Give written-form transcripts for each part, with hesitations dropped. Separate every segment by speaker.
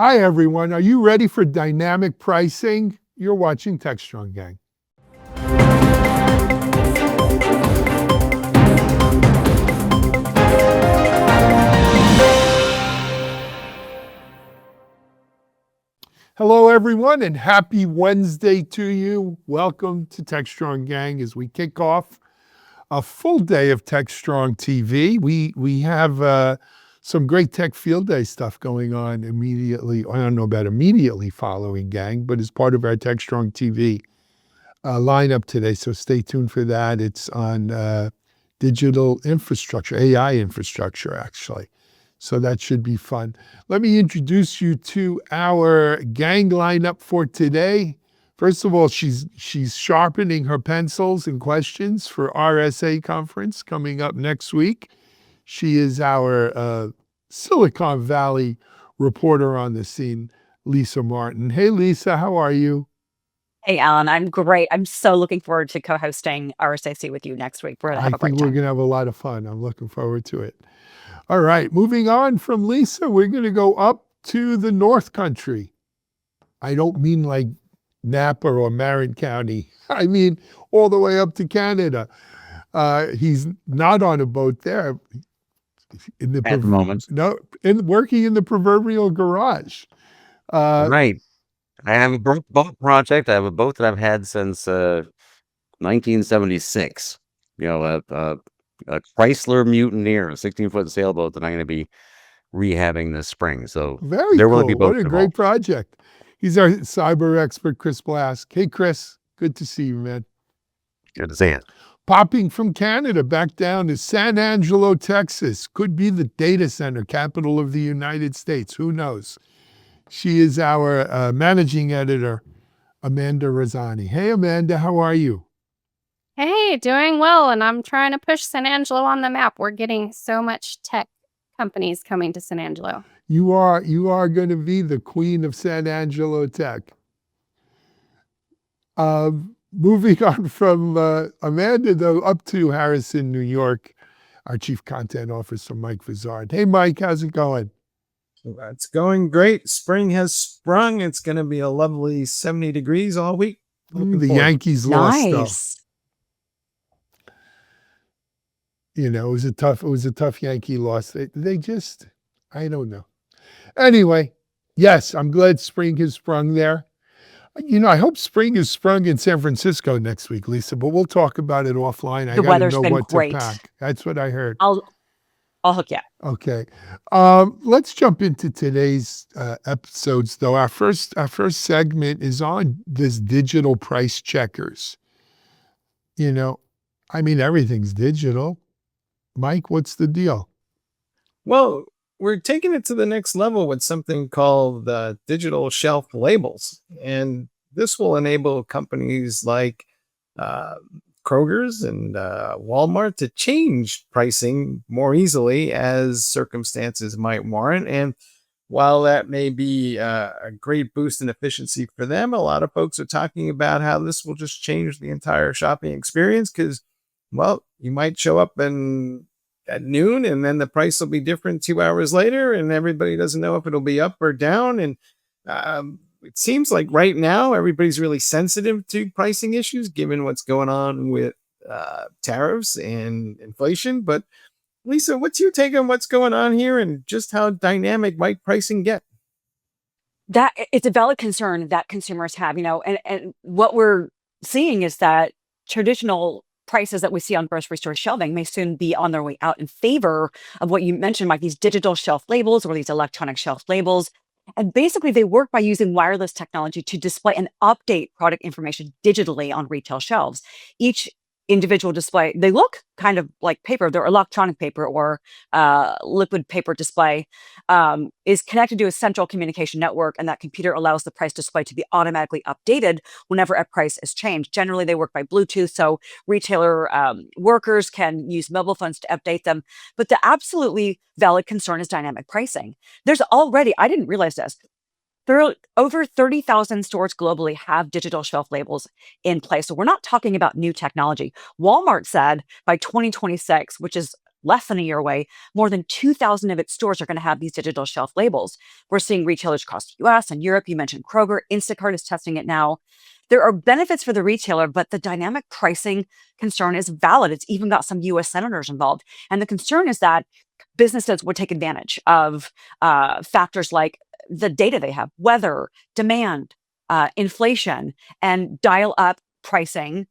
Speaker 1: Hi, everyone. Are you ready for dynamic pricing? You're watching Techstrong, gang. Hello, everyone, and happy Wednesday to you. Welcome to Techstrong, gang, as we kick off a full day of Techstrong TV. We have some great Tech Field Day stuff going on immediately. I don't know about immediately following, gang, but as part of our Techstrong TV lineup today. So stay tuned for that. It's on digital infrastructure, AI infrastructure, actually. So that should be fun. Let me introduce you to our gang lineup for today. First of all, she's sharpening her pencils and questions for RSA conference coming up next week. She is our Silicon Valley reporter on the scene, Lisa Martin. Hey, Lisa, how are you?
Speaker 2: Hey, Alan, I'm great. I'm so looking forward to co-hosting RSAC with you next week. We're going to
Speaker 1: I
Speaker 2: have a
Speaker 1: think
Speaker 2: great
Speaker 1: we're
Speaker 2: time.
Speaker 1: going to have a lot of fun. I'm looking forward to it. All right, moving on from Lisa, we're going to go up to the North Country. I don't mean like Napa or Marin County. I mean all the way up to Canada. He's not on a boat there.
Speaker 3: At the moment.
Speaker 1: Working in the proverbial garage.
Speaker 3: Right. I have a boat project. I have a boat that I've had since 1976. A Chrysler Mutineer, a 16-foot sailboat that I'm going to be rehabbing this spring. So
Speaker 1: Very
Speaker 3: there will be
Speaker 1: cool. What
Speaker 3: boats
Speaker 1: a great
Speaker 3: involved.
Speaker 1: project. He's our cyber expert, Chris Blask. Hey, Chris, good to see you, man.
Speaker 3: Good to see it.
Speaker 1: Popping from Canada back down to San Angelo, Texas. Could be the data center capital of the United States. Who knows? She is our managing editor, Amanda Razzani. Hey, Amanda, how are you?
Speaker 4: Hey, doing well. And I'm trying to push San Angelo on the map. We're getting so much tech companies coming to San Angelo.
Speaker 1: You are going to be the queen of San Angelo tech. Moving on from Amanda, though, up to Harrison, New York, our chief content officer, Mike Vizard. Hey, Mike, how's it going?
Speaker 5: It's going great. Spring has sprung. It's going to be a lovely 70 degrees all week.
Speaker 1: The Yankees lost, though.
Speaker 2: Nice.
Speaker 1: You know, it was a tough Yankee loss. They just, I don't know. Anyway, yes, I'm glad spring has sprung there. You know, I hope spring is sprung in San Francisco next week, Lisa, but we'll talk about it offline. I
Speaker 2: The
Speaker 1: got to
Speaker 2: weather's
Speaker 1: know
Speaker 2: been
Speaker 1: what
Speaker 2: great.
Speaker 1: to pack. That's what I heard.
Speaker 2: I'll hook you up.
Speaker 1: Okay. Let's jump into today's episodes, though. Our first segment is on this digital price checkers. You know, I mean, everything's digital. Mike, what's the deal?
Speaker 5: Well, we're taking it to the next level with something called digital shelf labels. And this will enable companies like Kroger's and Walmart to change pricing more easily as circumstances might warrant. And while that may be a great boost in efficiency for them, a lot of folks are talking about how this will just change the entire shopping experience because, well, you might show up at noon and then the price will be different 2 hours later and everybody doesn't know if it'll be up or down. And it seems like right now everybody's really sensitive to pricing issues given what's going on with tariffs and inflation. But Lisa, what's your take on what's going on here and just how dynamic might pricing get?
Speaker 2: That it's a valid concern that consumers have, and what we're seeing is that traditional prices that we see on grocery store shelving may soon be on their way out in favor of what you mentioned, like these digital shelf labels or these electronic shelf labels. And basically, they work by using wireless technology to display and update product information digitally on retail shelves. Each individual display, they look kind of like paper. They're electronic paper or liquid paper display, is connected to a central communication network, and that computer allows the price display to be automatically updated whenever a price is changed. Generally, they work by Bluetooth, so retailer workers can use mobile phones to update them. But the absolutely valid concern is dynamic pricing. There's already, I didn't realize this, over 30,000 stores globally have digital shelf labels in place. So we're not talking about new technology. Walmart said by 2026, which is less than a year away, more than 2,000 of its stores are going to have these digital shelf labels. We're seeing retailers across the US and Europe. You mentioned Kroger. Instacart is testing it now. There are benefits for the retailer, but the dynamic pricing concern is valid. It's even got some US senators involved. And the concern is that businesses would take advantage of factors like the data they have, weather, demand, inflation, and dial up pricing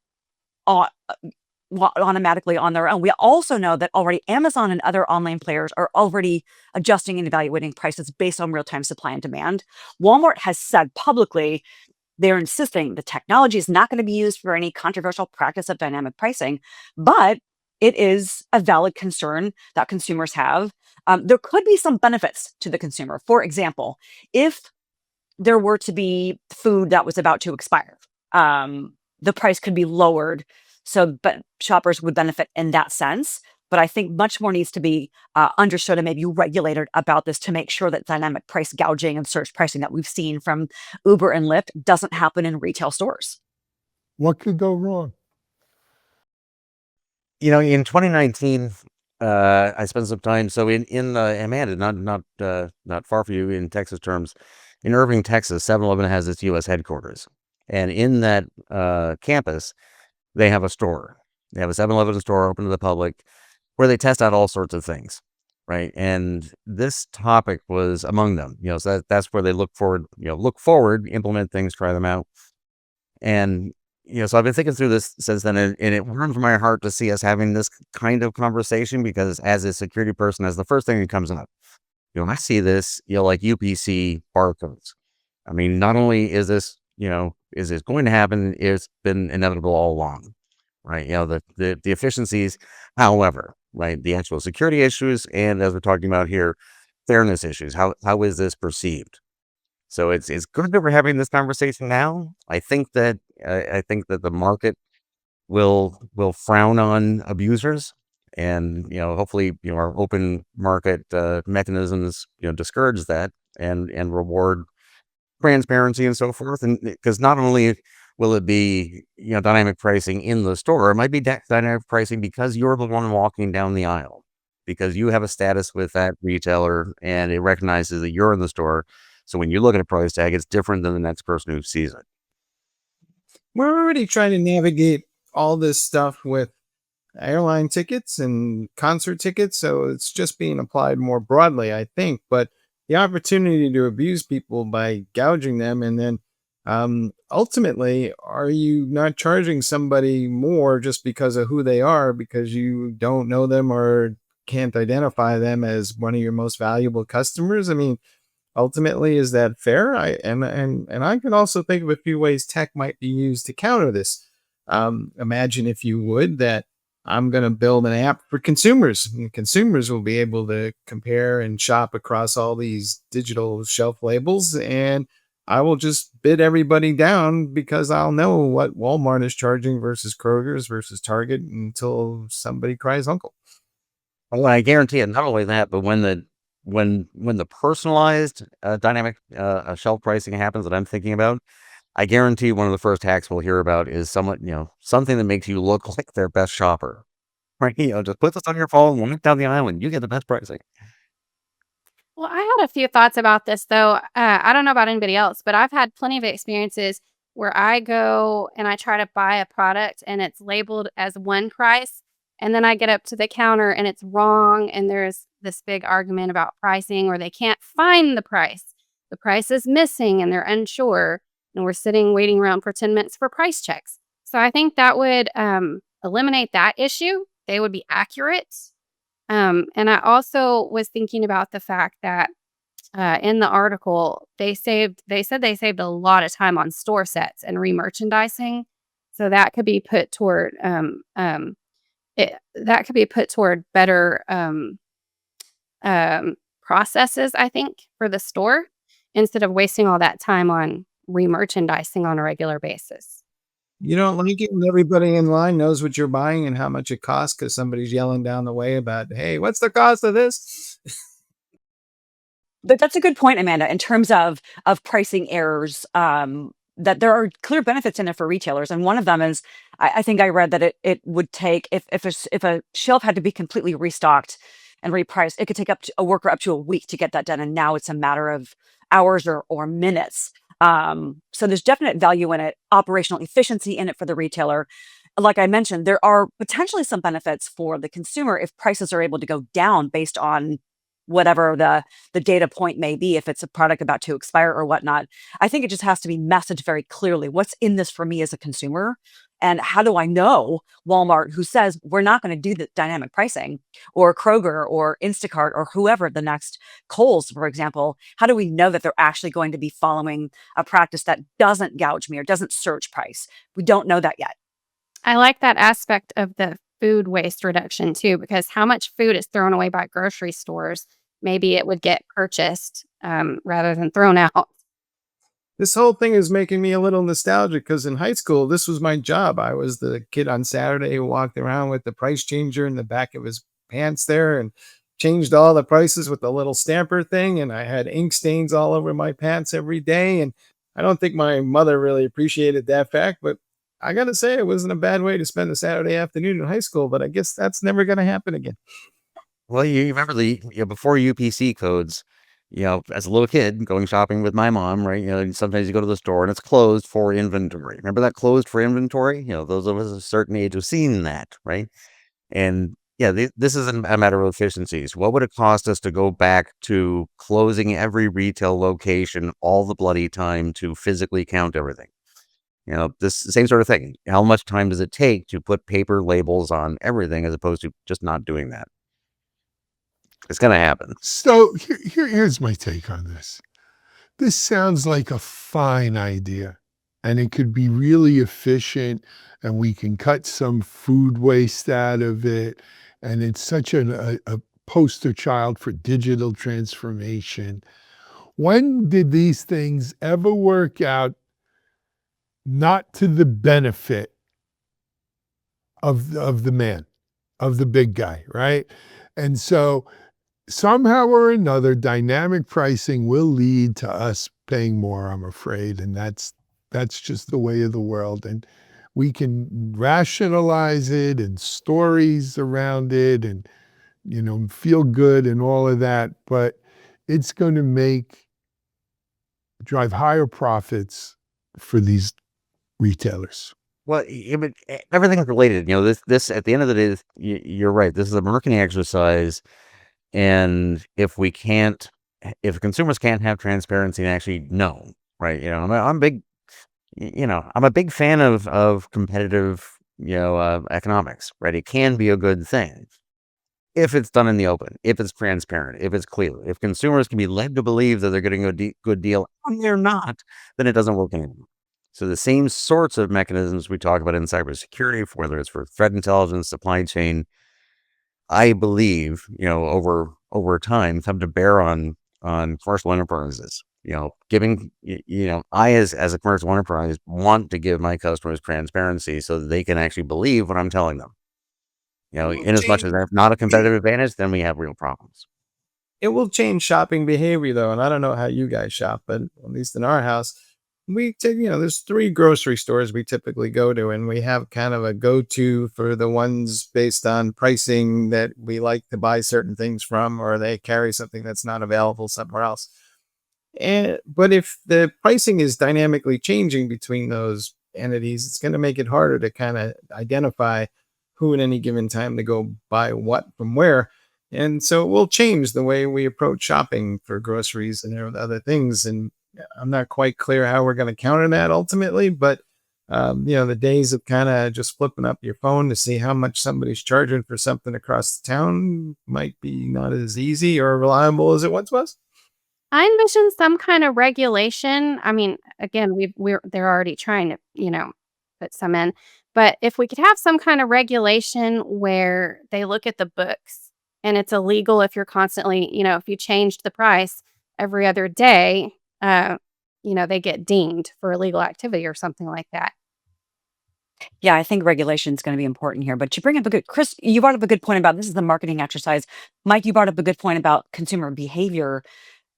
Speaker 2: automatically on their own. We also know that already Amazon and other online players are already adjusting and evaluating prices based on real-time supply and demand. Walmart has said publicly they're insisting the technology is not going to be used for any controversial practice of dynamic pricing, but it is a valid concern that consumers have. There could be some benefits to the consumer. For example, if there were to be food that was about to expire, the price could be lowered. But shoppers would benefit in that sense. But I think much more needs to be understood and maybe regulated about this to make sure that dynamic price gouging and surge pricing that we've seen from Uber and Lyft doesn't happen in retail stores.
Speaker 1: What could go wrong?
Speaker 3: In 2019, I spent some time. So in Amanda, not far from you in Texas terms, in Irving, Texas, 7-Eleven has its U.S. headquarters, and in that campus, they have a store. They have a 7-Eleven store open to the public where they test out all sorts of things, right? And this topic was among them. So that's where they look forward, implement things, try them out. And so I've been thinking through this since then, and it warmed my heart to see us having this kind of conversation, because as a security person, as the first thing that comes up, I see this, like UPC barcodes. I mean, not only is this, is this going to happen, it's been inevitable all along, right? The efficiencies, however, right, the actual security issues, and as we're talking about here, fairness issues. How is this perceived? So it's good that we're having this conversation now. I think that the market will frown on abusers, and hopefully our open market mechanisms discourage that and reward transparency and so forth. And because not only will it be dynamic pricing in the store, it might be dynamic pricing because you're the one walking down the aisle, because you have a status with that retailer and it recognizes that you're in the store. So when you look at a price tag, it's different than the next person who sees it.
Speaker 5: We're already trying to navigate all this stuff with airline tickets and concert tickets, so it's just being applied more broadly, I think. But the opportunity to abuse people by gouging them, and then ultimately, are you not charging somebody more just because of who they are, because you don't know them or can't identify them as one of your most valuable customers? I mean, ultimately, is that fair? I can also think of a few ways tech might be used to counter this. Imagine, if you would, that I'm going to build an app for consumers, and consumers will be able to compare and shop across all these digital shelf labels, and I will just bid everybody down because I'll know what Walmart is charging versus Kroger's versus Target until somebody cries uncle.
Speaker 3: Well, I guarantee it. Not only that, but when the personalized dynamic shelf pricing happens that I'm thinking about, I guarantee one of the first hacks we'll hear about is something that makes you look like their best shopper, right? Just put this on your phone, walk down the aisle, and you get the best pricing.
Speaker 4: Well, I had a few thoughts about this, though. I don't know about anybody else, but I've had plenty of experiences where I go and I try to buy a product and it's labeled as one price. And then I get up to the counter and it's wrong. And there's this big argument about pricing, or they can't find the price. The price is missing and they're unsure. And we're sitting waiting around for 10 minutes for price checks. So I think that would eliminate that issue. They would be accurate. And I also was thinking about the fact that in the article, they said they saved a lot of time on store sets and remerchandising. So that could be put toward better processes, I think, for the store, instead of wasting all that time on remerchandising on a regular basis.
Speaker 5: You don't like it when everybody in line knows what you're buying and how much it costs because somebody's yelling down the way about, hey, what's the cost of this?
Speaker 2: But that's a good point, Amanda, in terms of pricing errors. that there are clear benefits in it for retailers. And one of them is, I think I read that it would take, if a shelf had to be completely restocked and repriced, it could take a worker up to a week to get that done. And now it's a matter of hours or minutes. So there's definite value in it, operational efficiency in it for the retailer. Like I mentioned, there are potentially some benefits for the consumer if prices are able to go down based on whatever the data point may be, if it's a product about to expire or whatnot. I think it just has to be messaged very clearly. What's in this for me as a consumer? And how do I know Walmart, who says we're not going to do the dynamic pricing, or Kroger or Instacart or whoever the next Kohl's, for example, how do we know that they're actually going to be following a practice that doesn't gouge me or doesn't surge price? We don't know that yet.
Speaker 4: I like that aspect of the food waste reduction too, because how much food is thrown away by grocery stores? Maybe it would get purchased rather than thrown out.
Speaker 5: This whole thing is making me a little nostalgic because in high school, this was my job. I was the kid on Saturday who walked around with the price changer in the back of his pants there and changed all the prices with the little stamper thing. And I had ink stains all over my pants every day. And I don't think my mother really appreciated that fact, but I got to say, it wasn't a bad way to spend a Saturday afternoon in high school, but I guess that's never going to happen again.
Speaker 3: Well, you remember before UPC codes, as a little kid going shopping with my mom, right? Sometimes you go to the store and it's closed for inventory. Remember that closed for inventory? Those of us of a certain age have seen that, right? And yeah, this isn't a matter of efficiencies. What would it cost us to go back to closing every retail location all the bloody time to physically count everything? This same sort of thing. How much time does it take to put paper labels on everything as opposed to just not doing that? It's going to happen.
Speaker 1: So here's my take on this. This sounds like a fine idea, and it could be really efficient, and we can cut some food waste out of it. And it's such a poster child for digital transformation. When did these things ever work out not to the benefit of the man, of the big guy, right? And so somehow or another, dynamic pricing will lead to us paying more, I'm afraid. And that's just the way of the world. And we can rationalize it and stories around it and, feel good and all of that. But it's going to drive higher profits for these retailers.
Speaker 3: Well, but everything's related. This at the end of the day, you're right. This is a marketing exercise. And if consumers can't have transparency and actually know, right? I'm big, I'm a big fan of competitive, economics, right? It can be a good thing if it's done in the open, if it's transparent, if it's clear, if consumers can be led to believe that they're getting a good deal and they're not, then it doesn't work anymore. So the same sorts of mechanisms we talk about in cybersecurity, whether it's for threat intelligence, supply chain, I believe, over time come to bear on commercial enterprises. Giving, I as a commercial enterprise want to give my customers transparency so that they can actually believe what I'm telling them. In as much as that's not a competitive advantage, then we have real problems.
Speaker 5: It will change shopping behavior though. And I don't know how you guys shop, but at least in our house, we take, there's 3 grocery stores we typically go to, and we have kind of a go-to for the ones based on pricing that we like to buy certain things from, or they carry something that's not available somewhere else. But if the pricing is dynamically changing between those entities, it's going to make it harder to kind of identify who at any given time to go buy what from where. And so it will change the way we approach shopping for groceries and other things. And I'm not quite clear how we're going to counter that ultimately, but the days of kind of just flipping up your phone to see how much somebody's charging for something across the town might be not as easy or reliable as it once was.
Speaker 4: I envision some kind of regulation. I mean, again, they're already trying to, put some in. But if we could have some kind of regulation where they look at the books and it's illegal if you're constantly, if you changed the price every other day, they get dinged for illegal activity or something like that.
Speaker 2: Yeah, I think regulation is going to be important here. But you bring up Chris, you brought up a good point about this is the marketing exercise. Mike, you brought up a good point about consumer behavior.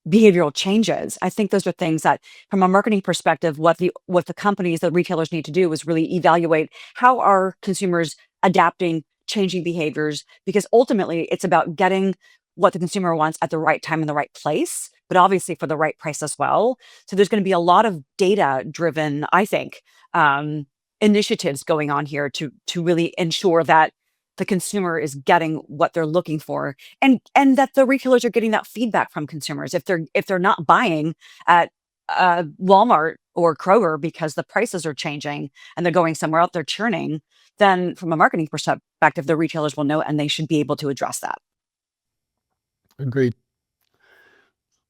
Speaker 2: behavioral changes. I think those are things that, from a marketing perspective, what the companies, the retailers need to do is really evaluate how are consumers adapting, changing behaviors, because ultimately it's about getting what the consumer wants at the right time in the right place, but obviously for the right price as well. So there's going to be a lot of data driven, I think, initiatives going on here to really ensure that the consumer is getting what they're looking for, and that the retailers are getting that feedback from consumers. If they're not buying at Walmart or Kroger because the prices are changing and they're going somewhere else, they're churning, then from a marketing perspective, the retailers will know and they should be able to address that.
Speaker 1: Agreed.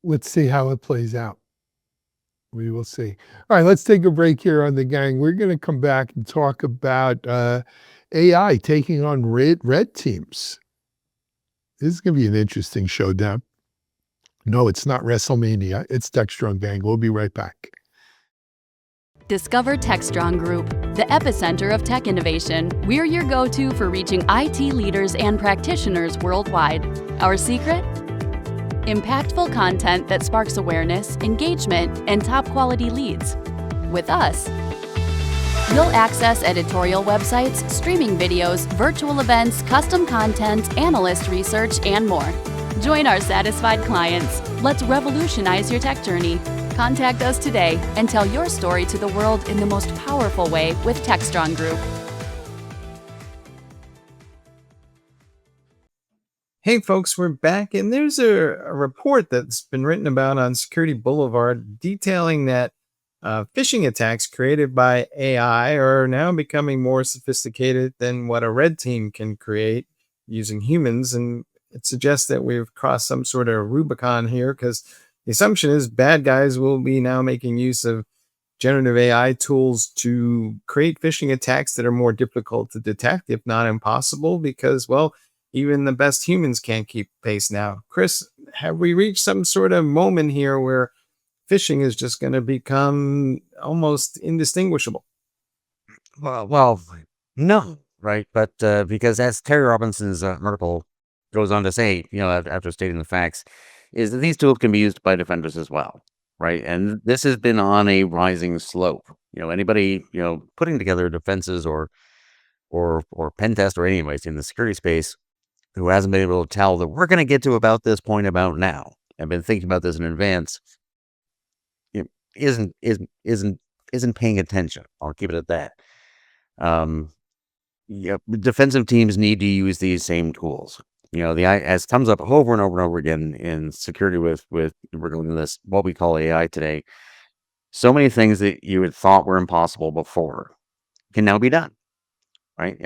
Speaker 1: Let's see how it plays out. We will see. All right, let's take a break here on the gang. We're going to come back and talk about AI taking on red teams. This is going to be an interesting showdown. No, it's not WrestleMania. It's Techstrong Gang. We'll be right back.
Speaker 6: Discover Techstrong Group, the epicenter of tech innovation. We're your go-to for reaching IT leaders and practitioners worldwide. Our secret? Impactful content that sparks awareness, engagement, and top-quality leads. With us, you'll access editorial websites, streaming videos, virtual events, custom content, analyst research, and more. Join our satisfied clients. Let's revolutionize your tech journey. Contact us today and tell your story to the world in the most powerful way with Techstrong Group.
Speaker 5: Hey folks, we're back, and there's a report that's been written about on Security Boulevard detailing that phishing attacks created by AI are now becoming more sophisticated than what a red team can create using humans. And it suggests that we've crossed some sort of Rubicon here, because the assumption is bad guys will be now making use of generative AI tools to create phishing attacks that are more difficult to detect, if not impossible, because, well, even the best humans can't keep pace now. Chris, have we reached some sort of moment here where phishing is just going to become almost indistinguishable?
Speaker 3: Well, no, right? But because as Terry Robinson's article goes on to say, after stating the facts, is that these tools can be used by defenders as well, right? And this has been on a rising slope. Anybody, putting together defenses or pen test or anyways in the security space who hasn't been able to tell that we're going to get to about this point about now and been thinking about this in advance, isn't paying attention. I'll keep it at that. Defensive teams need to use these same tools. As comes up over and over and over again in security with regarding to this, what we call AI today, so many things that you had thought were impossible before can now be done, right?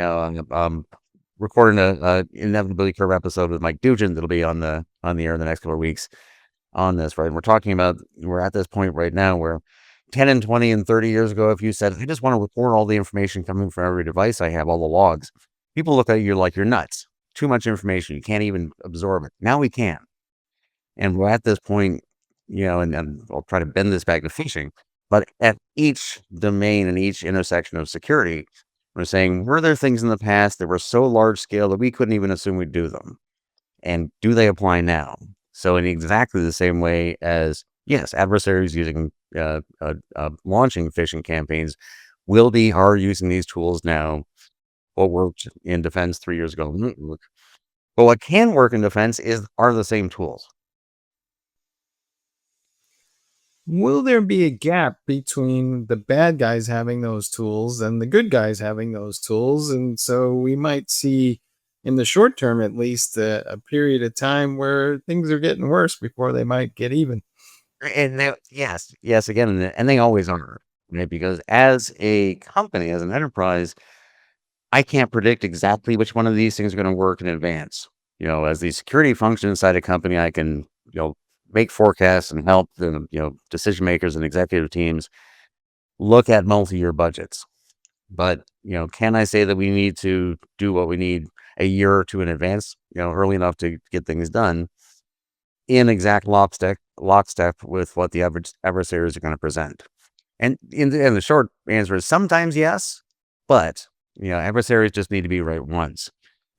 Speaker 3: Recording a Inevitability Curve episode with Mike Dugin that'll be on the air in the next couple of weeks on this, right? And we're talking about, we're at this point right now where 10 and 20 and 30 years ago, if you said, I just want to record all the information coming from every device I have, all the logs, people look at you like you're nuts. Too much information. You can't even absorb it. Now we can. And we're at this point, and I'll try to bend this back to phishing, but at each domain and each intersection of security, we're saying, were there things in the past that were so large scale that we couldn't even assume we'd do them? And do they apply now? So in exactly the same way as, yes, adversaries using, launching phishing campaigns are using these tools now. What worked in defense 3 years ago. But what can work in defense are the same tools.
Speaker 5: Will there be a gap between the bad guys having those tools and the good guys having those tools? And so we might see, in the short term at least, a period of time where things are getting worse before they might get even.
Speaker 3: And yes, again, and they always are, right? Because as a company, as an enterprise, I can't predict exactly which one of these things are going to work in advance. As the security function inside a company, I can, make forecasts and help the, decision makers and executive teams look at multi-year budgets. But, can I say that we need to do what we need a year or two in advance, early enough to get things done in exact lockstep with what the adversaries are going to present? And the short answer is sometimes yes, but adversaries just need to be right once.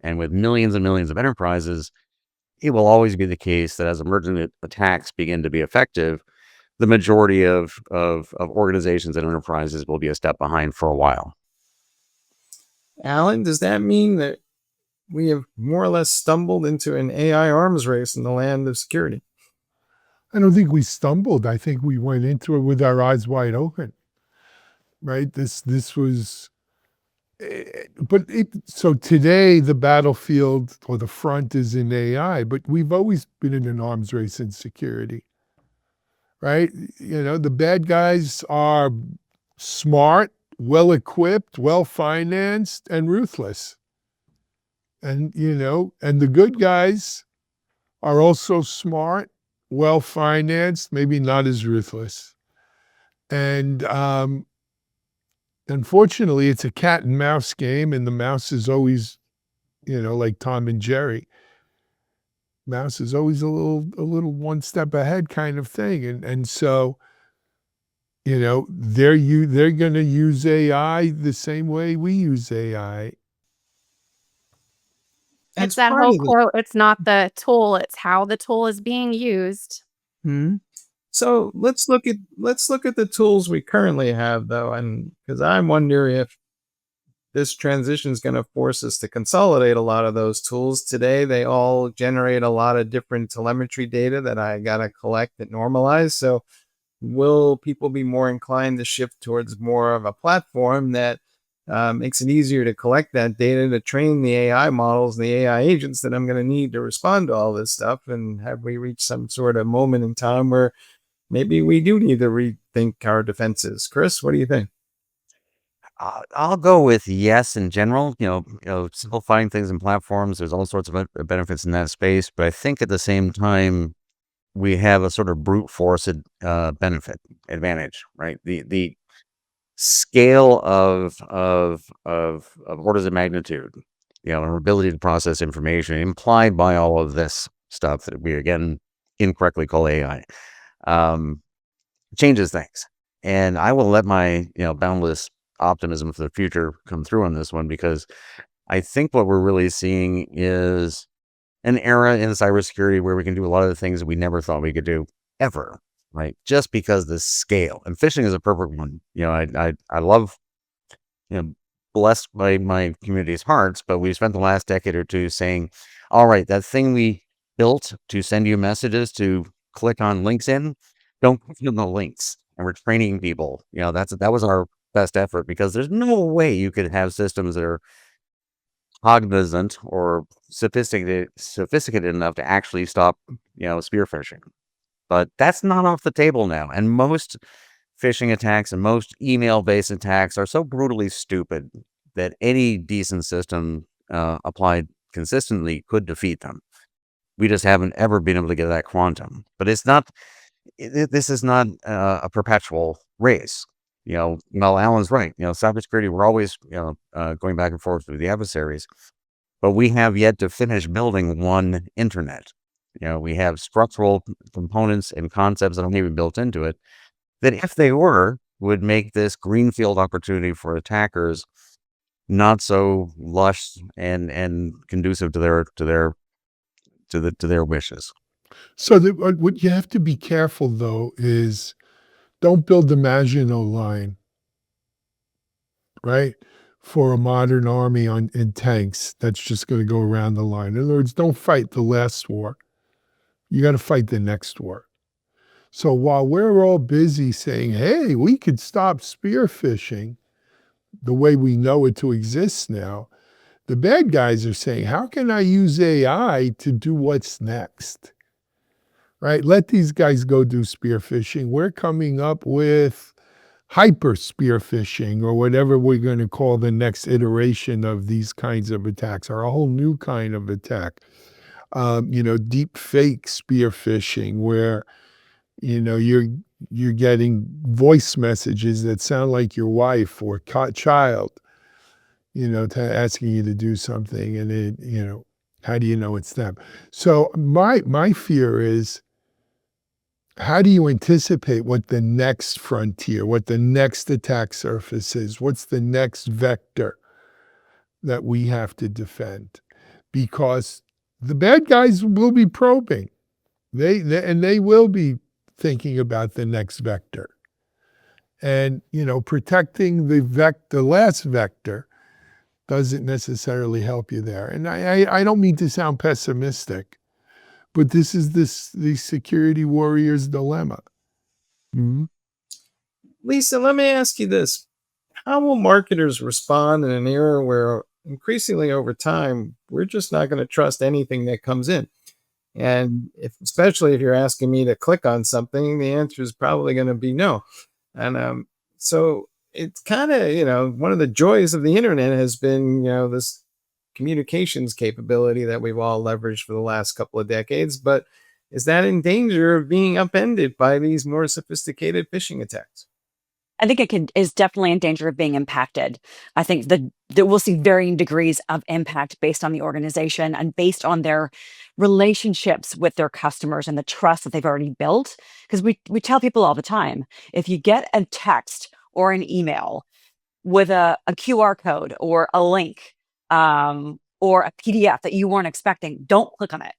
Speaker 3: And with millions and millions of enterprises, it will always be the case that as emergent attacks begin to be effective, the majority of organizations and enterprises will be a step behind for a while.
Speaker 5: Alan, does that mean that we have more or less stumbled into an AI arms race in the land of security?
Speaker 1: I don't think we stumbled. I think we went into it with our eyes wide open, right? This was, so today the battlefield or the front is in AI, but we've always been in an arms race in security, right? The bad guys are smart, well equipped, well financed, and ruthless. And the good guys are also smart, well financed, maybe not as ruthless. And unfortunately, it's a cat and mouse game, and the mouse is always, like Tom and Jerry. Mouse is always a little one step ahead kind of thing, and so they're going to use AI the same way we use AI.
Speaker 4: It's that
Speaker 5: part
Speaker 4: whole
Speaker 5: of the
Speaker 4: quote. It's not the tool; it's how the tool is being used.
Speaker 5: So let's look at the tools we currently have, though, and because I wonder if this transition is going to force us to consolidate a lot of those tools. Today, they all generate a lot of different telemetry data that I got to collect and normalize. So will people be more inclined to shift towards more of a platform that makes it easier to collect that data to train the AI models and the AI agents that I'm going to need to respond to all this stuff? And have we reached some sort of moment in time where maybe we do need to rethink our defenses? Chris, what do you think?
Speaker 3: I'll go with yes in general. Simplifying things in platforms. There's all sorts of benefits in that space, but I think at the same time we have a sort of brute force benefit advantage, right? The scale of orders of magnitude, our ability to process information implied by all of this stuff that we again incorrectly call AI, changes things. And I will let my boundless optimism for the future come through on this one, because I think what we're really seeing is an era in cybersecurity where we can do a lot of the things that we never thought we could do ever, right? Just because the scale, and phishing is a perfect one. I love, blessed by my community's hearts, but we've spent the last decade or two saying, all right, that thing we built to send you messages to click on links in, don't click on the links. And we're training people. That was our best effort, because there's no way you could have systems that are cognizant or sophisticated enough to actually stop, spear phishing. But that's not off the table now. And most phishing attacks and most email-based attacks are so brutally stupid that any decent system applied consistently could defeat them. We just haven't ever been able to get that quantum. But it's not. This is not a perpetual race. Alan's right. Cybersecurity, we're always, going back and forth with the adversaries, but we have yet to finish building one internet. We have structural components and concepts that aren't even built into it that, if they were, would make this greenfield opportunity for attackers not so lush and conducive to their wishes.
Speaker 1: So what you have to be careful, though, is don't build the Maginot Line, right, for a modern army in tanks that's just going to go around the line. In other words, don't fight the last war. You got to fight the next war. So while we're all busy saying, hey, we could stop spear phishing the way we know it to exist now, the bad guys are saying, how can I use AI to do what's next? Right? Let these guys go do spear phishing. We're coming up with hyper spear phishing, or whatever we're going to call the next iteration of these kinds of attacks, or a whole new kind of attack. Deep fake spear phishing, where you're getting voice messages that sound like your wife or child, asking you to do something, and it, how do you know it's them? So my fear is, how do you anticipate what the next frontier, what the next attack surface is? What's the next vector that we have to defend? Because the bad guys will be probing. They will be thinking about the next vector. And, protecting the last vector doesn't necessarily help you there. And I don't mean to sound pessimistic, but this is the security warrior's dilemma. Mhm.
Speaker 5: Lisa, let me ask you this. How will marketers respond in an era where increasingly over time, we're just not going to trust anything that comes in? And especially if you're asking me to click on something, the answer is probably going to be no. And so it's kind of, one of the joys of the internet has been, this communications capability that we've all leveraged for the last couple of decades. But is that in danger of being upended by these more sophisticated phishing attacks?
Speaker 2: I think is definitely in danger of being impacted. I think that we'll see varying degrees of impact based on the organization and based on their relationships with their customers and the trust that they've already built. Because we tell people all the time, if you get a text or an email with a QR code or a link or a PDF that you weren't expecting, don't click on it.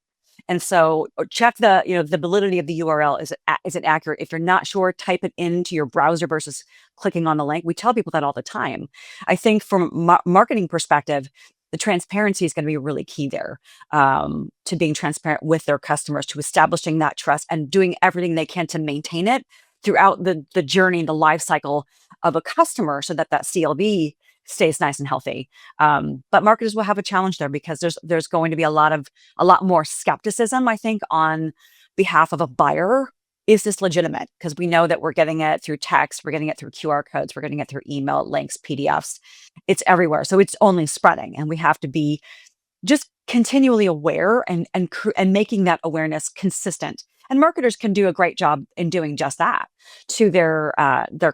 Speaker 2: And so check the validity of the URL. Is it accurate? If you're not sure, type it into your browser versus clicking on the link. We tell people that all the time. I think from a marketing perspective, the transparency is going to be really key there, to being transparent with their customers, to establishing that trust and doing everything they can to maintain it throughout the journey, the life cycle of a customer so that CLV stays nice and healthy. But marketers will have a challenge there because there's going to be a lot more skepticism, I think, on behalf of a buyer. Is this legitimate? Because we know that we're getting it through text, we're getting it through QR codes, we're getting it through email, links, PDFs. It's everywhere. So it's only spreading. And we have to be just continually aware and making that awareness consistent. And marketers can do a great job in doing just that to their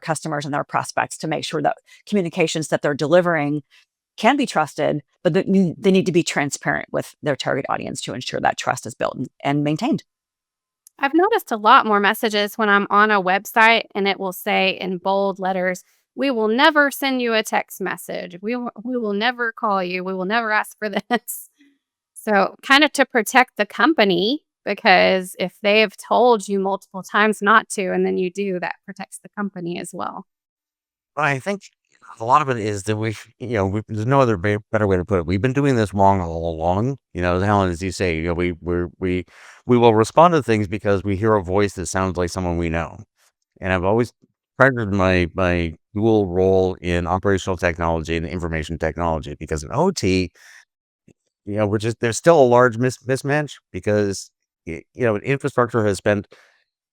Speaker 2: customers and their prospects to make sure that communications that they're delivering can be trusted, but they need to be transparent with their target audience to ensure that trust is built and maintained.
Speaker 4: I've noticed a lot more messages when I'm on a website and it will say in bold letters, "We will never send you a text message. We will never call you. We will never ask for this." So kind of to protect the company, because if they have told you multiple times not to, and then you do, that protects the company as well.
Speaker 3: I think a lot of it is that there's no other better way to put it. We've been doing this wrong all along. Helen, as you say, we will respond to things because we hear a voice that sounds like someone we know. And I've always prided my dual role in operational technology and information technology, because in OT, there's still a large mismatch because infrastructure has spent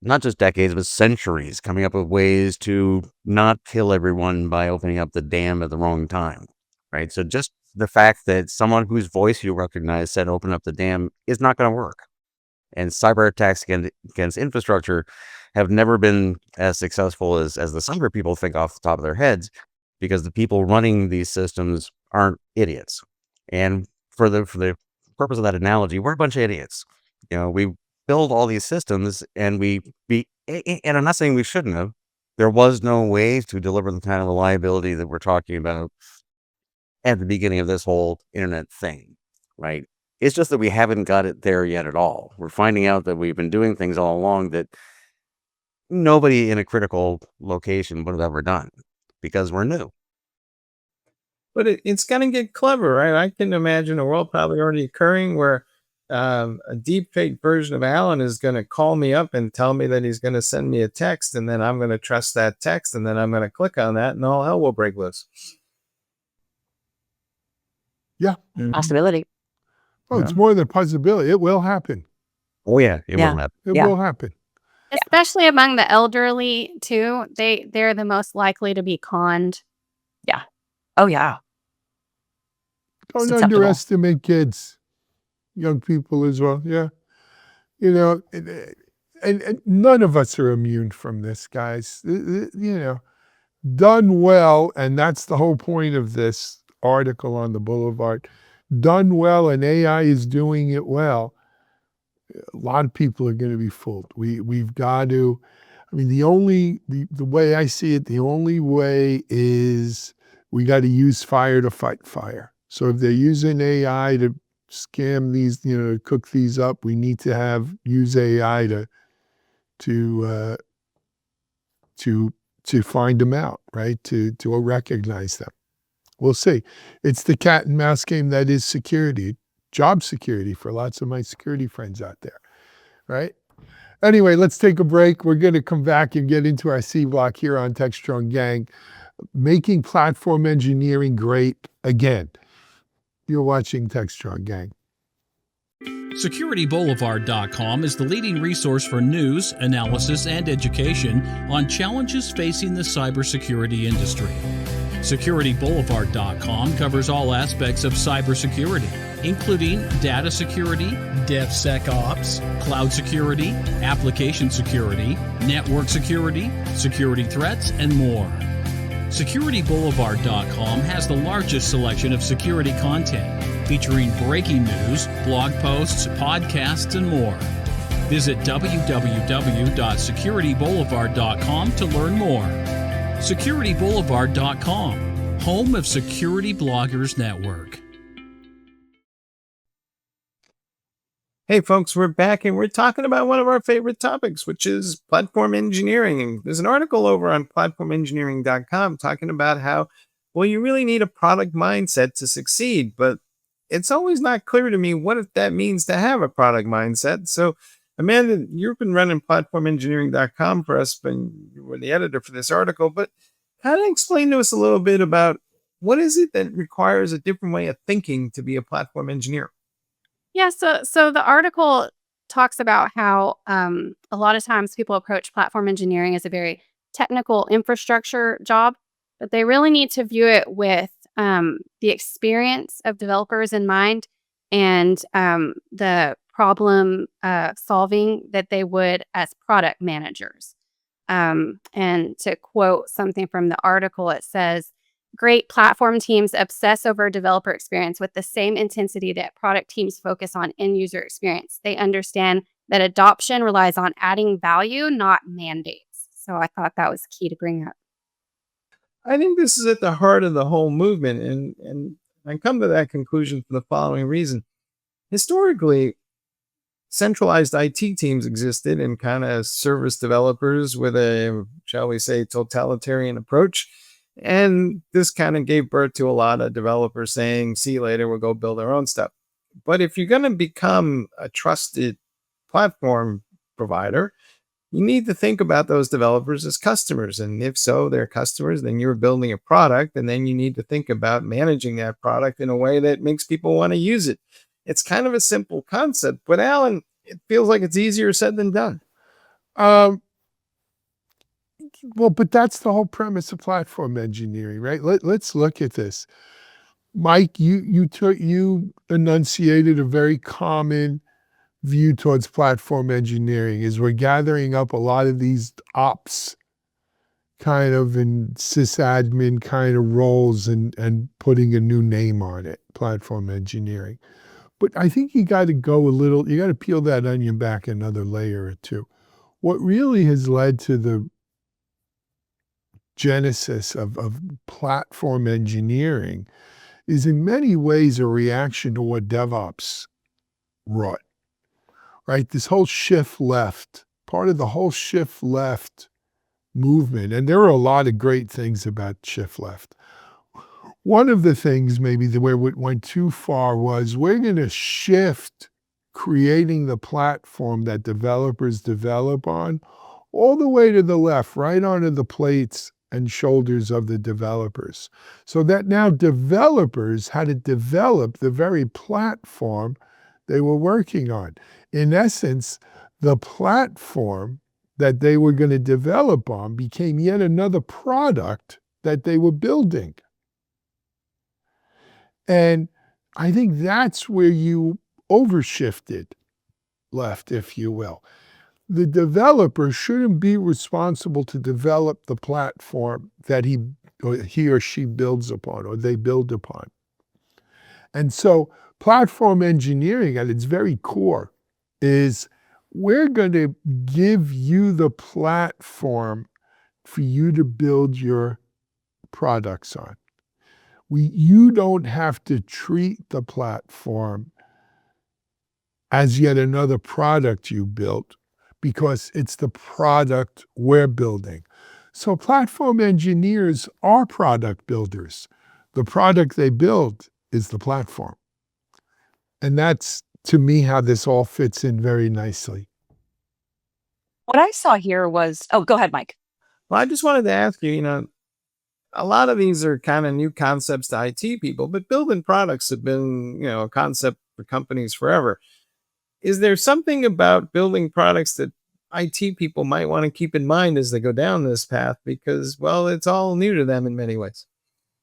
Speaker 3: not just decades, but centuries coming up with ways to not kill everyone by opening up the dam at the wrong time, right? So just the fact that someone whose voice you recognize said open up the dam is not going to work. And cyber attacks against infrastructure have never been as successful as the cyber people think off the top of their heads, because the people running these systems aren't idiots. And for the purpose of that analogy, we're a bunch of idiots. We build all these systems and and I'm not saying we shouldn't have. There was no way to deliver the kind of reliability that we're talking about at the beginning of this whole internet thing, right? It's just that we haven't got it there yet at all. We're finding out that we've been doing things all along that nobody in a critical location would have ever done because we're new.
Speaker 5: But it's going to get clever, right? I can imagine a world probably already occurring where a deep fake version of Alan is going to call me up and tell me that he's going to send me a text, and then I'm going to trust that text, and then I'm going to click on that, and all hell will break loose.
Speaker 1: Yeah.
Speaker 2: Possibility.
Speaker 1: Oh, it's more than a possibility. It will happen.
Speaker 3: Oh yeah, it will happen.
Speaker 1: It will happen.
Speaker 4: Especially among the elderly too. They're the most likely to be conned.
Speaker 2: Yeah. Oh yeah.
Speaker 1: Don't
Speaker 2: It's acceptable.
Speaker 1: underestimate kids, young people as well. Yeah. And none of us are immune from this, guys. Done well, and that's the whole point of this article on the Boulevard. Done well, and AI is doing it well. A lot of people are going to be fooled. We've got to. I mean, the way I see it, the only way is we got to use fire to fight fire. So if they're using AI scam these, cook these up. We need to use AI to find them out, right? To recognize them. We'll see. It's the cat and mouse game that is security, job security for lots of my security friends out there, right? Anyway, let's take a break. We're going to come back and get into our C block here on Techstrong Gang, making platform engineering great again. You're watching Techstrong Gang.
Speaker 7: SecurityBoulevard.com is the leading resource for news, analysis, and education on challenges facing the cybersecurity industry. SecurityBoulevard.com covers all aspects of cybersecurity, including data security, DevSecOps, cloud security, application security, network security, security threats, and more. SecurityBoulevard.com has the largest selection of security content, featuring breaking news, blog posts, podcasts, and more. Visit www.securityboulevard.com to learn more. SecurityBoulevard.com, home of Security Bloggers Network.
Speaker 5: Hey folks, we're back and we're talking about one of our favorite topics, which is platform engineering. There's an article over on platformengineering.com talking about how, well, you really need a product mindset to succeed, but it's always not clear to me what that means to have a product mindset. So, Amanda, you've been running platformengineering.com for us, and you were the editor for this article, but kind of explain to us a little bit about what is it that requires a different way of thinking to be a platform engineer?
Speaker 4: Yeah, so the article talks about how a lot of times people approach platform engineering as a very technical infrastructure job, but they really need to view it with the experience of developers in mind and the problem solving that they would as product managers. And to quote something from the article, it says, "Great platform teams obsess over developer experience with the same intensity that product teams focus on end user experience. They understand that adoption relies on adding value, not mandates." So I thought that was key to bring up.
Speaker 5: I think this is at the heart of the whole movement, and I come to that conclusion for the following reason. Historically, centralized IT teams existed and kind of service developers with a, shall we say, totalitarian approach. And this kind of gave birth to a lot of developers saying, see you later, we'll go build our own stuff. But if you're going to become a trusted platform provider, you need to think about those developers as customers. And if so, they're customers, then you're building a product. And then you need to think about managing that product in a way that makes people want to use it. It's kind of a simple concept, but Alan, it feels like it's easier said than done.
Speaker 1: Well, but that's the whole premise of platform engineering, right? Let's look at this. Mike, you enunciated a very common view towards platform engineering is we're gathering up a lot of these ops kind of and sysadmin kind of roles and putting a new name on it, platform engineering. But I think you got to peel that onion back another layer or two. What really has led to the genesis of platform engineering is in many ways a reaction to what DevOps wrought, right? This whole shift left, part of the whole shift left movement, and there are a lot of great things about shift left. One of the things maybe where it went too far was we're going to shift creating the platform that developers develop on all the way to the left, right onto the plates and shoulders of the developers. So that now developers had to develop the very platform they were working on. In essence, the platform that they were going to develop on became yet another product that they were building. And I think that's where you overshifted left, if you will. The developer shouldn't be responsible to develop the platform that he or she builds upon or they build upon. And so platform engineering at its very core is we're going to give you the platform for you to build your products on. You don't have to treat the platform as yet another product you built because it's the product we're building. So platform engineers are product builders. The product they build is the platform. And that's, to me, how this all fits in very nicely.
Speaker 2: What I saw here was, oh, go ahead, Mike.
Speaker 5: Well, I just wanted to ask you, a lot of these are kind of new concepts to IT people, but building products have been, a concept for companies forever. Is there something about building products that IT people might want to keep in mind as they go down this path? Because, well, it's all new to them in many ways.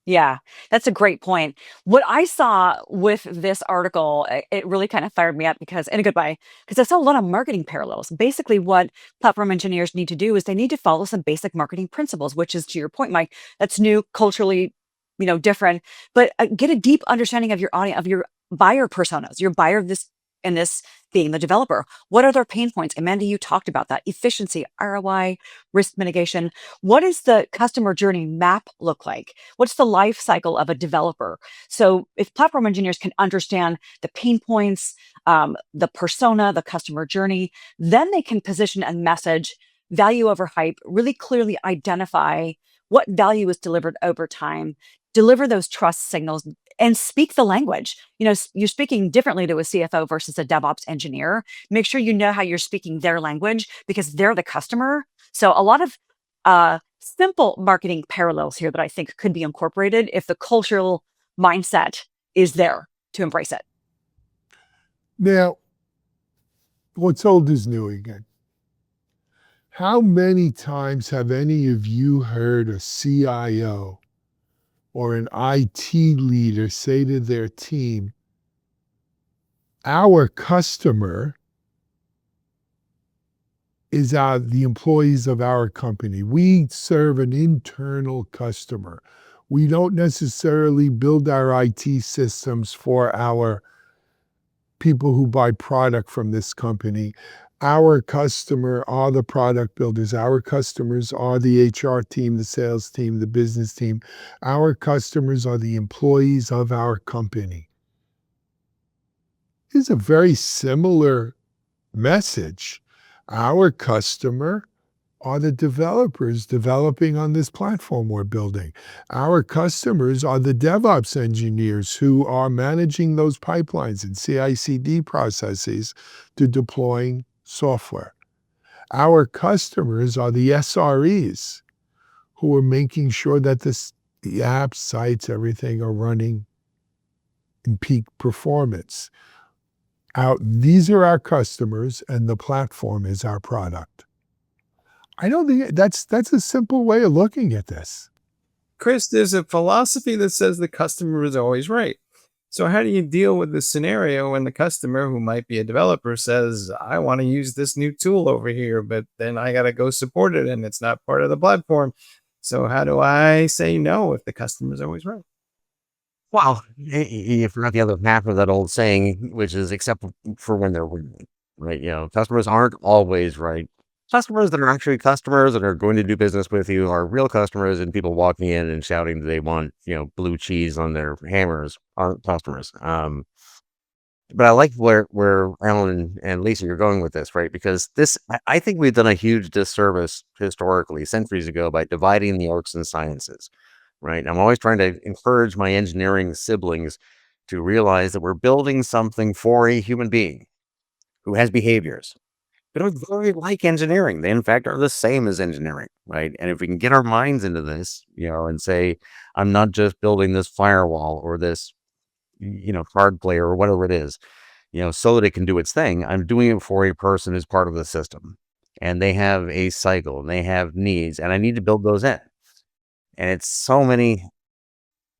Speaker 2: Yeah, that's a great point. What I saw with this article, it really kind of fired me up because, in a good way, because I saw a lot of marketing parallels. Basically, what platform engineers need to do is they need to follow some basic marketing principles, which is, to your point, Mike, that's new, culturally, different, but get a deep understanding of your audience, of your buyer personas, your buyer of this, and this being the developer. What are their pain points? Amanda, you talked about that. Efficiency, ROI, risk mitigation. What does the customer journey map look like? What's the life cycle of a developer? So if platform engineers can understand the pain points, the persona, the customer journey, then they can position and message value over hype, really clearly identify what value is delivered over time, deliver those trust signals, and speak the language. You're speaking differently to a CFO versus a DevOps engineer. Make sure you know how you're speaking their language because they're the customer. So a lot of simple marketing parallels here that I think could be incorporated if the cultural mindset is there to embrace it.
Speaker 1: Now, what's old is new again. How many times have any of you heard a CIO or an IT leader say to their team, our customer is the employees of our company. We serve an internal customer. We don't necessarily build our IT systems for our people who buy product from this company. Our customer are the product builders. Our customers are the HR team, the sales team, the business team. Our customers are the employees of our company. It's a very similar message. Our customer are the developers developing on this platform we're building. Our customers are the DevOps engineers who are managing those pipelines and CI/CD processes to deploying software. Our customers are the SREs who are making sure that the apps, sites, everything are running in peak performance. These are our customers, and the platform is our product. I don't think that's a simple way of looking at this.
Speaker 5: Chris, there's a philosophy that says the customer is always right. So how do you deal with the scenario when the customer, who might be a developer, says, I want to use this new tool over here, but then I got to go support it and it's not part of the platform. So how do I say no if the customer is always right?
Speaker 3: Well, you forgot the other half of that old saying, which is except for when they're winning, right? Customers aren't always right. Customers that are actually customers that are going to do business with you are real customers, and people walking in and shouting that they want, blue cheese on their hammers aren't customers. But I like where Alan and Lisa, you're going with this, right? Because I think we've done a huge disservice historically, centuries ago, by dividing the arts and sciences, right? I'm always trying to encourage my engineering siblings to realize that we're building something for a human being who has behaviors that are very like engineering. They, in fact, are the same as engineering, right? And if we can get our minds into this, and say, I'm not just building this firewall or this, card player or whatever it is, so that it can do its thing. I'm doing it for a person who's part of the system, and they have a cycle and they have needs, and I need to build those in. And it's so many,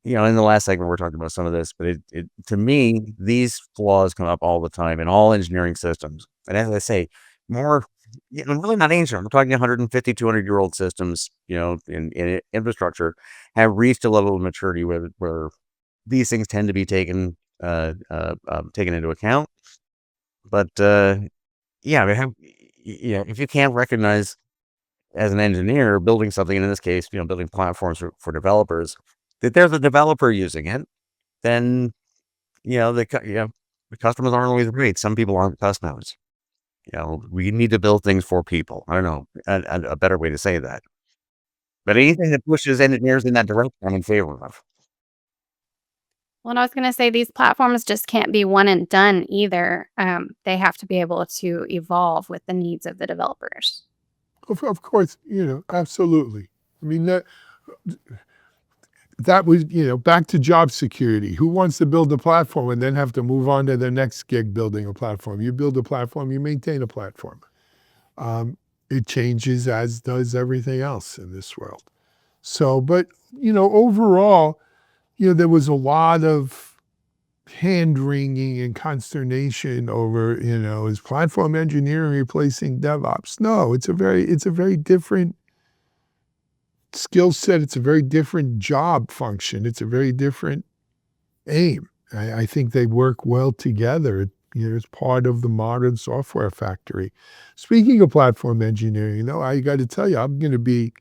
Speaker 3: in the last segment, we're talking about some of this, but it to me, these flaws come up all the time in all engineering systems. And as I say, more, really not ancient. We're talking 150, 200-year-old systems, in infrastructure have reached a level of maturity where these things tend to be taken into account. But if you can't recognize as an engineer building something, and in this case, building platforms for developers, that there's a developer using it, then The customers aren't always great. Some people aren't customers. We need to build things for people. I don't know a better way to say that. But anything that pushes engineers in that direction, I'm in favor of.
Speaker 4: Well, and I was going to say these platforms just can't be one and done either. They have to be able to evolve with the needs of the developers.
Speaker 1: Of course, absolutely. I mean, that was, back to job security. Who wants to build a platform and then have to move on to the next gig building a platform? You build a platform, you maintain a platform. It changes, as does everything else in this world. So, but, overall, there was a lot of hand-wringing and consternation over, is platform engineering replacing DevOps? No, it's a very different skill set. It's a very different job function. It's a very different aim. I think they work well together. It's part of the modern software factory. Speaking of platform engineering, I got to tell you, I'm going to be,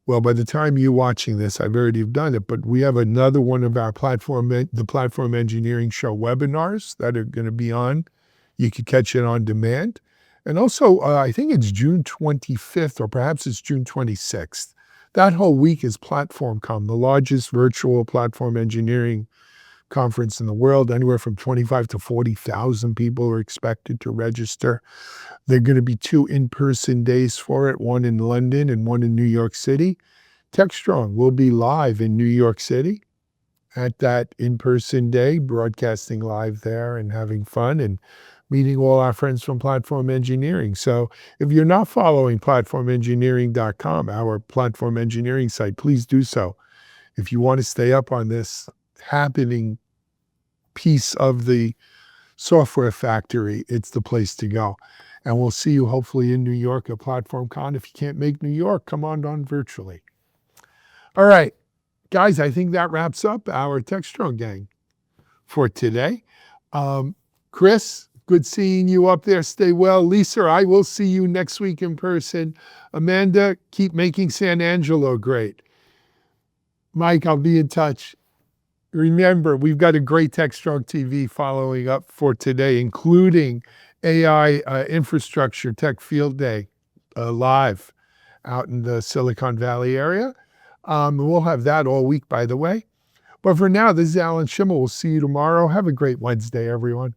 Speaker 1: well, by the time you're watching this, I've already done it, but we have another one of our the Platform Engineering Show webinars that are going to be on. You could catch it on demand. And also, I think it's June 25th, or perhaps it's June 26th. That whole week is PlatformCon, the largest virtual platform engineering conference in the world. Anywhere from 25 to 40,000 people are expected to register. There are going to be 2 in-person days for it, one in London and one in New York City. Techstrong will be live in New York City at that in-person day, broadcasting live there and having fun and meeting all our friends from Platform Engineering. So if you're not following platformengineering.com, our platform engineering site, please do so. If you want to stay up on this happening piece of the software factory, it's the place to go. And we'll see you hopefully in New York at PlatformCon. If you can't make New York, come on virtually. All right, guys, I think that wraps up our Techstrong gang for today. Chris, good seeing you up there. Stay well. Lisa, I will see you next week in person. Amanda, keep making San Angelo great. Mike, I'll be in touch. Remember, we've got a great Techstrong TV following up for today, including AI Infrastructure Tech Field Day live out in the Silicon Valley area. We'll have that all week, by the way. But for now, this is Alan Schimmel. We'll see you tomorrow. Have a great Wednesday, everyone.